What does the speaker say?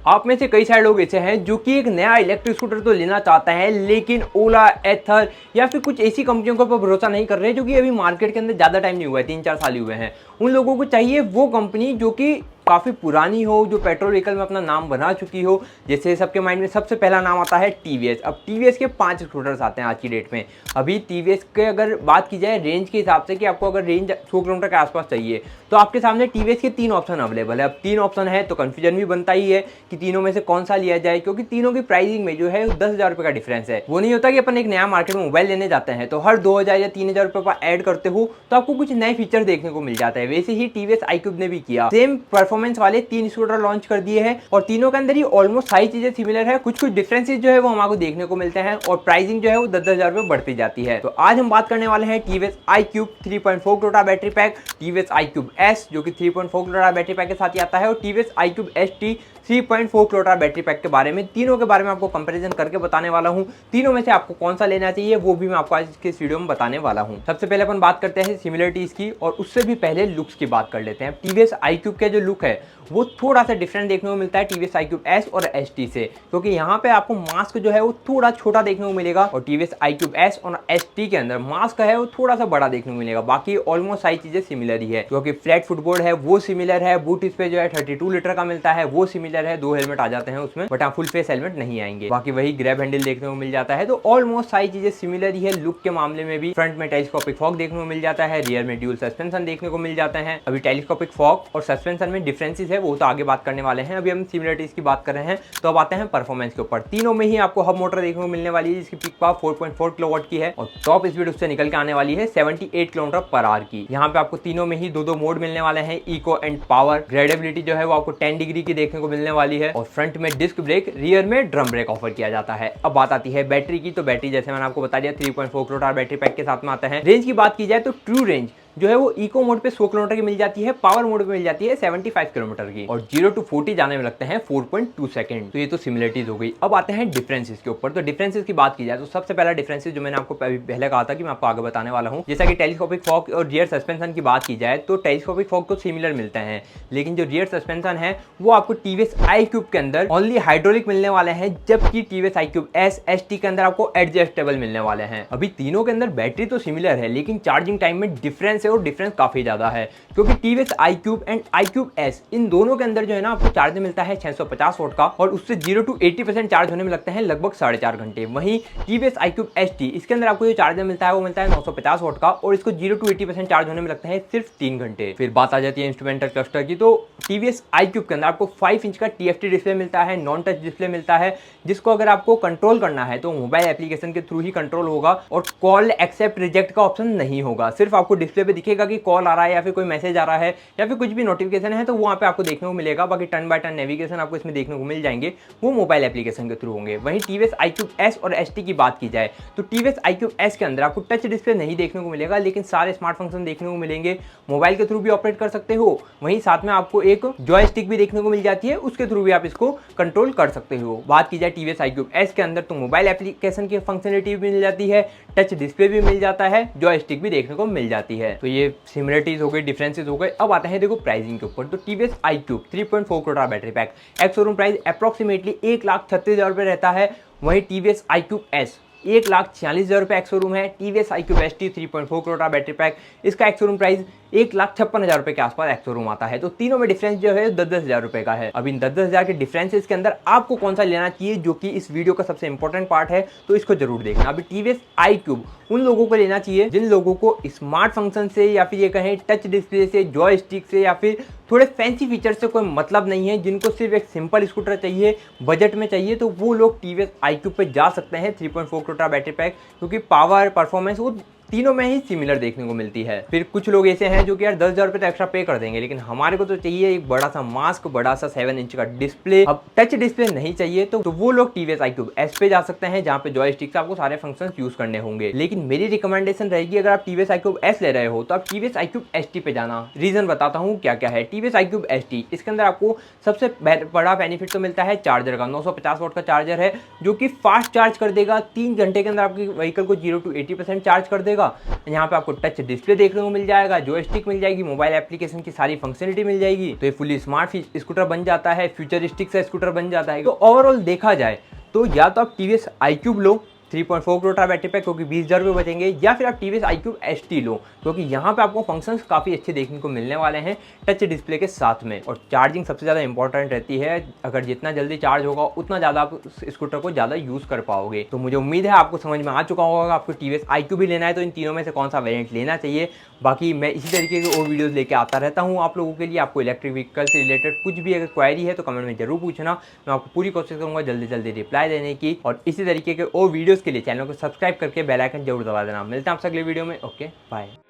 आप में से कई सारे लोग ऐसे हैं जो कि एक नया इलेक्ट्रिक स्कूटर तो लेना चाहते हैं, लेकिन ओला, एथर या फिर कुछ ऐसी कंपनियों के ऊपर भरोसा नहीं कर रहे जो कि अभी मार्केट के अंदर ज़्यादा टाइम नहीं हुआ है, 3-4 साल ही हुए हैं। उन लोगों को चाहिए वो कंपनी जो कि काफ़ी पुरानी हो, जो पेट्रोल व्हीकल में अपना नाम बना चुकी हो। जैसे सबके माइंड में सबसे पहला नाम आता है टीवीएस। अब टीवीएस के 5 स्कूटर्स आते हैं आज की डेट में। अभी टीवीएस के अगर बात की जाए रेंज के हिसाब से कि आपको अगर रेंज 100 किलोमीटर के आसपास चाहिए, तो आपके सामने टीवीएस के 3 ऑप्शन अवेलेबल है। अब 3 ऑप्शन है तो कन्फ्यूजन भी बनता ही है कि तीनों में से कौन सा लिया जाए, क्योंकि तीनों की प्राइसिंग में जो है 10,000 रुपये का डिफरेंस है। वो नहीं होता कि अपन एक नया मार्केट में मोबाइल लेने जाते हैं तो हर 2,000 या 3,000 रुपये का ऐड करते हो तो आपको कुछ नए फीचर देखने को मिल जाता है। वैसे ही टीवीएस iQube ने भी किया, सेम परफॉर्मेंस वाले 3 स्कूटर लॉन्च कर दिए हैं और तीनों के अंदर ही ऑलमोस्ट सारी चीजें सिमिलर है। कुछ कुछ डिफरेंसेस जो है वो हमको देखने को मिलते हैं और प्राइसिंग जो है वो 10,000 रुपये बढ़ती जाती है। तो आज हम बात करने वाले हैं TVS iQube 3.4 kilowatt battery pack, TVS iQube S जो कि 3.4 किलोवाट बैटरी पैक के साथ ही आता है, और TVS iQube ST 3.4 kilowatt battery pack के बारे में। तीनों के बारे में आपको कंपैरिजन करके बताने वाला हूं। तीनों में से आपको कौन सा लेना चाहिए वो भी मैं आपको आज के इस वीडियो में बताने वाला हूं। सबसे पहले अपन बात करते हैं सिमिलरिटीज की, और उससे भी पहले लुक्स की बात कर लेते हैं। टीवीएस iQube का जो लुक है वो थोड़ा सा डिफरेंट देखने को मिलता है टीवीएस iQube S और ST से, क्योंकि यहाँ पे आपको मास्क जो है वो थोड़ा छोटा देखने को मिलेगा और टीवीएस iQube S और ST के अंदर मास्क है वो थोड़ा सा बड़ा देखने को मिलेगा। बाकी ऑलमोस्ट सारी चीजें सिमिलर ही है, क्योंकि फ्लैट फुटबोर्ड है वो सिमिलर है, बूट स्पेस जो है 32 लीटर का मिलता है वो सिमिलर है, 2 हेलमेट आ जाते हैं उसमें, बट हाँ फुल फेस हेलमेट नहीं आएंगे। बाकी वही ग्रैब हैंडल देखने को मिल जाता है, तो ऑलमोस्ट सारी चीजें सिमिलर ही है। लुक के मामले में भी फ्रंट में टेलीस्कोपिक फॉग देखने को मिल जाता है, रियर में ड्यूल सस्पेंशन देखने को मिल जाते हैं। अभी टेलीस्कोपिक फॉग और सस्पेंशन में डिफरेंसेस है वो तो आगे बात करने वाले हैं, अभी हम सिमिलरिटीज की बात कर रहे हैं। तो अब आते हैं परफॉर्मेंस के ऊपर। तीनों में ही आपको हब मोटर देखने को मिलने वाली है जिसकी पीक पावर 4.4 किलोवाट की है और टॉप स्पीड उससे निकल के आने वाली है 78 किलोमीटर पर आवर की। यहाँ पे आपको तीनों में ही दो मोड मिलने वाले हैं, इको एंड पावर। ग्रेडेबिलिटी जो है वो आपको 10 डिग्री की देखने को मिलने वाली है और फ्रंट में डिस्क ब्रेक, रियर में ड्रम ब्रेक ऑफर किया जाता है। अब बात आती है बैटरी की, तो बैटरी जैसे मैंने आपको बता दिया 3.4 किलोवाट बैटरी पैक के साथ में आता है। रेंज की बात की जाए तो ट्रू रेंज जो है वो इको मोड पे 100 किलोमीटर की मिल जाती है, पावर मोड पे मिल जाती है 75 किलोमीटर की, और 0 to 40 जाने में लगते हैं 4.2 सेकंड। तो ये तो सिमिलरिटीज हो गई। अब आते हैं डिफरेंसेस के ऊपर। तो डिफरेंसेस की बात की जाए तो सबसे पहला डिफरेंसेस जो मैंने आपको पहले कहा था कि मैं आपको आगे बताने वाला हूँ, जैसा कि टेलीस्कोपिक फॉग और रियर सस्पेंशन की बात की जाए तो टेलीस्कोपिक फॉग तो सिमिलर मिलते हैं, लेकिन जो रियर सस्पेंशन है वो आपको टीवीएस iQube के अंदर ओनली हाइड्रोलिक मिलने वाले हैं, जबकि टीवीएस iQube S ST के अंदर आपको एडजस्टेबल मिलने वाले हैं। अभी तीनों के अंदर बैटरी तो सिमिलर है, लेकिन चार्जिंग टाइम में डिफरेंस है और डिफरेंस काफी ज्यादा है, क्योंकि TVS iQube and iQube S इन दोनों के अंदर जो है ना आपको चार्ज मिलता है 650 वोल्ट का, और उससे 0 to 80% चार्ज होने में लगते हैं लगभग 4.5 घंटे। वहीं टीवीएस iQube ST इसके अंदर आपको जो चार्जर मिलता है वो मिलता है 950 वोल्ट का, और इसको 0 to 80% चार्ज होने में लगते हैं सिर्फ 3 घंटे। फिर बात आ जाती है इंस्ट्रूमेंटल क्लस्टर की, तो टीवीएस iQube के अंदर आपको 5 इंच का TFT डिस्प्ले मिलता है, नॉन टच डिस्प्ले मिलता है, जिसको अगर आपको कंट्रोल करना है तो मोबाइल एप्लीकेशन के थ्रू ही कंट्रोल होगा, और कॉल एक्सेप्ट रिजेक्ट का ऑप्शन नहीं होगा। सिर्फ आपको डिस्प्ले पे दिखेगा कि कॉल आ रहा है या फिर कोई मैसेज आ रहा है या फिर कुछ भी नोटिफिकेशन है तो वहां पे आपको देखने को मिलेगा। बाकी टर्न बाय टर्न नेविगेशन आपको इसमें देखने को मिल जाएंगे, वो मोबाइल एप्लीकेशन के थ्रू होंगे। वहीं टीवीएस iQube S और ST की बात की जाए तो टीवीएस iQube S के अंदर आपको टच डिस्प्ले नहीं देखने को मिलेगा, लेकिन सारे स्मार्ट फंक्शन देखने को मिलेंगे, मोबाइल के थ्रू भी ऑपरेट कर सकते हो। वहीं साथ में आपको एक जॉयस्टिक भी देखने को मिल जाती है, उसके थ्रू भी आप इसको कंट्रोल कर सकते हो। बात की जाए टीवीएस iQube S के अंदर तो मोबाइल एप्लीकेशन की फंक्शनलिटी भी मिल जाती है, टच डिस्प्ले भी मिल जाता है, जॉयस्टिक भी देखने को मिल जाती है। तो ये सिमिलरिटीज हो गई, डिफरेंसेस हो गए। अब आता है देखो प्राइसिंग के ऊपर। तो TVS iQube 3.4 kilowatt battery pack ex showroom price approximately 1,36,000 रुपये रहता है। वहीं टीवीएस iQube S 1,46,000 रुपये एक्स शोरूम है। TVS iQube ST 3.4 kilowatt battery pack इसका एक्स शोरूम प्राइस 1,56,000 रुपये के आसपास एक्स शोरूम आता है। तो तीनों में डिफरेंस जो है 10,000 रुपये का है। अब इन 10,000 के डिफरेंसेस के अंदर आपको कौन सा लेना चाहिए, जो कि इस वीडियो का सबसे इंपॉर्टेंट पार्ट है, तो इसको जरूर देखना। अभी टीवीएस iQube उन लोगों को लेना चाहिए जिन लोगों को स्मार्ट फंक्शन से या फिर ये कहें टच डिस्प्ले से, जॉयस्टिक से या फिर थोड़े फैंसी फीचर से कोई मतलब नहीं है, जिनको सिर्फ एक सिंपल स्कूटर चाहिए, बजट में चाहिए, तो वो लोग टीवीएस iQube पे जा सकते हैं 3.4 किलोवाट बैटरी पैक, क्योंकि पावर परफॉर्मेंस वो तीनों में ही सिमिलर देखने को मिलती है। फिर कुछ लोग ऐसे हैं जो कि यार 10,000 रुपये तो एक्स्ट्रा पे कर देंगे, लेकिन हमारे को तो चाहिए एक बड़ा सा मास्क, बड़ा सा 7 इंच का डिस्प्ले, अब टच डिस्प्ले नहीं चाहिए तो वो लोग टीवीएस iQube S पे जा सकते हैं, जहाँ पे जॉयस्टिक से आपको सारे फंक्शंस यूज करने होंगे। लेकिन मेरी रिकमेंडेशन रहेगी अगर आप टीवीएस iQube S ले रहे हो तो आप टीवीएस iQube ST पे जाना। रीजन बताता हूँ क्या क्या है। टीवीएस iQube ST इसके अंदर आपको सबसे बड़ा बेनिफिट तो मिलता है चार्जर का। 950 वाट का चार्जर है जो कि फास्ट चार्ज कर देगा, 3 घंटे के अंदर आपकी व्हीकल को 0 to 80% चार्ज कर देगा, जाएगा। यहाँ पे आपको टच डिस्प्ले देखने को मिल जाएगा, जॉयस्टिक मिल जाएगी, मोबाइल एप्लीकेशन की सारी फंक्शनलिटी मिल जाएगी। तो ये फुली स्मार्ट स्कूटर बन जाता है, फ्यूचरिस्टिक सा स्कूटर बन जाता है। तो ओवरऑल देखा जाए तो या तो आप टीवीएस iQube लो 3.4 करोड़ बैटरी पैक, क्योंकि 20,000 रुपये बचेंगे, या फिर आप टीवीएस iQube ST लो, क्योंकि यहाँ पे आपको फंक्शंस काफ़ी अच्छे देखने को मिलने वाले हैं टच डिस्प्ले के साथ में। और चार्जिंग सबसे ज़्यादा इंपॉर्टेंट रहती है, अगर जितना जल्दी चार्ज होगा उतना ज़्यादा आप स्कूटर को ज़्यादा यूज़ कर पाओगे। तो मुझे उम्मीद है आपको समझ में आ चुका होगा, आपको टीवीएस iQube भी लेना है तो इन तीनों में से कौन सा वेरिएंट लेना चाहिए। बाकी मैं इसी तरीके के और वीडियोस लेके आता रहता हूँ आप लोगों के लिए। आपको इलेक्ट्रिक व्हीकल से रिलेटेड कुछ भी अगर क्वेरी है तो कमेंट में जरूर पूछना, मैं आपको पूरी कोशिश करूँगा जल्दी जल्दी रिप्लाई देने की। और इसी तरीके के और वीडियोस के लिए चैनल को सब्सक्राइब करके बेल आइकन जरूर दबा देना। मिलते हैं आपसे अगले वीडियो में। Okay bye.